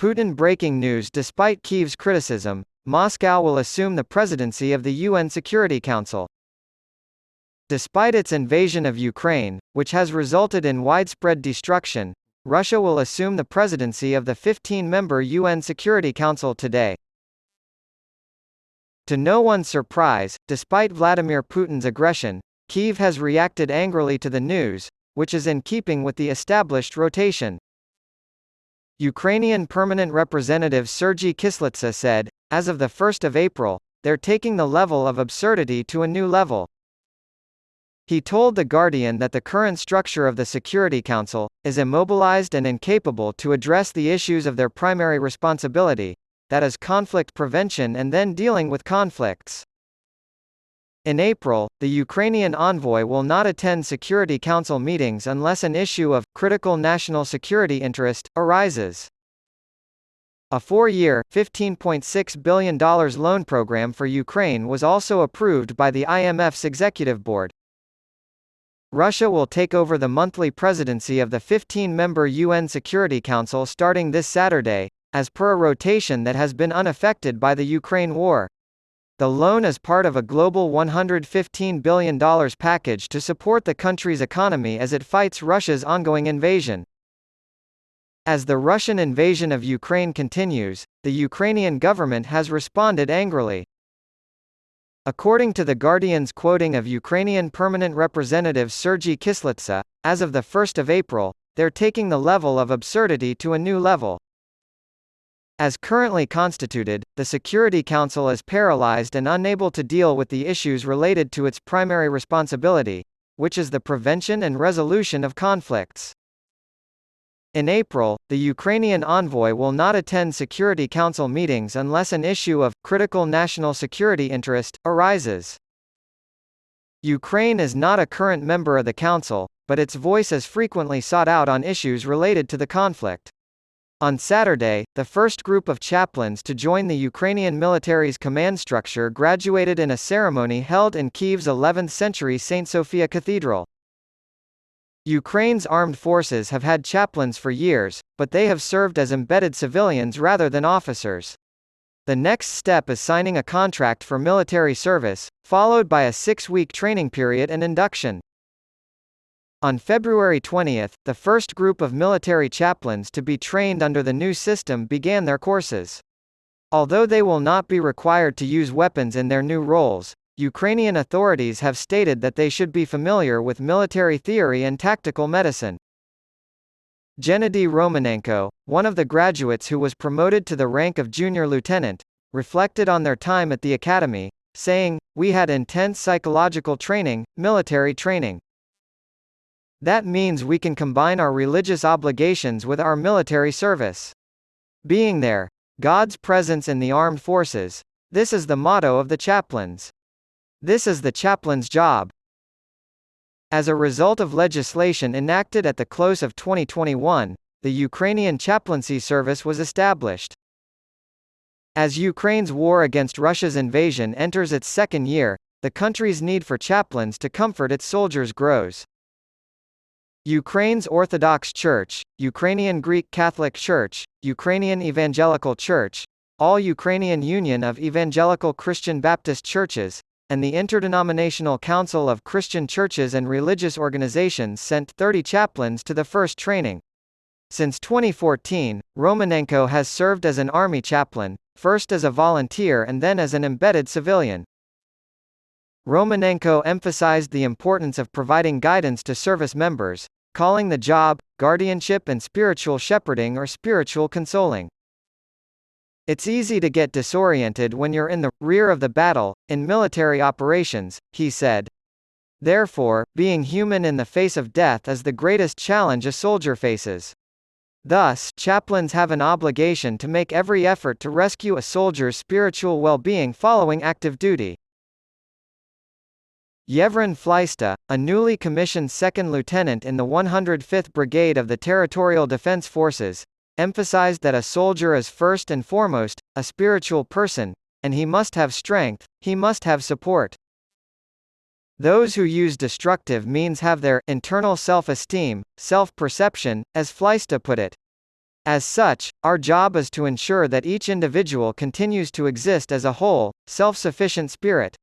Putin breaking news: despite Kyiv's criticism, Moscow will assume the presidency of the UN Security Council. Despite its invasion of Ukraine, which has resulted in widespread destruction, Russia will assume the presidency of the 15-member UN Security Council today. To no one's surprise, despite Vladimir Putin's aggression, Kyiv has reacted angrily to the news, which is in keeping with the established rotation. Ukrainian permanent representative Sergei Kyslytsa said, as of the 1st of April, they're taking the level of absurdity to a new level. He told The Guardian that the current structure of the Security Council is immobilized and incapable to address the issues of their primary responsibility, that is conflict prevention and then dealing with conflicts. In April, the Ukrainian envoy will not attend Security Council meetings unless an issue of critical national security interest arises. A 4-year, $15.6 billion loan program for Ukraine was also approved by the IMF's executive board. Russia will take over the monthly presidency of the 15-member UN Security Council starting this Saturday, as per a rotation that has been unaffected by the Ukraine war. The loan is part of a global $115 billion package to support the country's economy as it fights Russia's ongoing invasion. As the Russian invasion of Ukraine continues, the Ukrainian government has responded angrily. According to The Guardian's quoting of Ukrainian permanent representative Sergei Kyslytsa, as of the 1st of April, they're taking the level of absurdity to a new level. As currently constituted, the Security Council is paralyzed and unable to deal with the issues related to its primary responsibility, which is the prevention and resolution of conflicts. In April, the Ukrainian envoy will not attend Security Council meetings unless an issue of critical national security interest arises. Ukraine is not a current member of the Council, but its voice is frequently sought out on issues related to the conflict. On Saturday, the first group of chaplains to join the Ukrainian military's command structure graduated in a ceremony held in Kyiv's 11th-century St. Sophia Cathedral. Ukraine's armed forces have had chaplains for years, but they have served as embedded civilians rather than officers. The next step is signing a contract for military service, followed by a 6-week training period and induction. On February 20, the first group of military chaplains to be trained under the new system began their courses. Although they will not be required to use weapons in their new roles, Ukrainian authorities have stated that they should be familiar with military theory and tactical medicine. Gennady Romanenko, one of the graduates who was promoted to the rank of junior lieutenant, reflected on their time at the academy, saying, "We had intense psychological training, military training. That means we can combine our religious obligations with our military service. Being there, God's presence in the armed forces, this is the motto of the chaplains. This is the chaplain's job." As a result of legislation enacted at the close of 2021, the Ukrainian chaplaincy service was established. As Ukraine's war against Russia's invasion enters its second year, the country's need for chaplains to comfort its soldiers grows. Ukraine's Orthodox Church, Ukrainian Greek Catholic Church, Ukrainian Evangelical Church, All Ukrainian Union of Evangelical Christian Baptist Churches, and the Interdenominational Council of Christian Churches and Religious Organizations sent 30 chaplains to the first training. Since 2014, Romanenko has served as an army chaplain, first as a volunteer and then as an embedded civilian. Romanenko emphasized the importance of providing guidance to service members, calling the job guardianship and spiritual shepherding or spiritual consoling. "It's easy to get disoriented when you're in the rear of the battle, in military operations," he said. "Therefore, being human in the face of death is the greatest challenge a soldier faces. Thus, chaplains have an obligation to make every effort to rescue a soldier's spiritual well-being following active duty." Yevhen Fleista, a newly commissioned second lieutenant in the 105th Brigade of the Territorial Defense Forces, emphasized that a soldier is first and foremost a spiritual person, and he must have strength, he must have support. Those who use destructive means have their internal self-esteem, self-perception, as Fleista put it. As such, our job is to ensure that each individual continues to exist as a whole, self-sufficient spirit.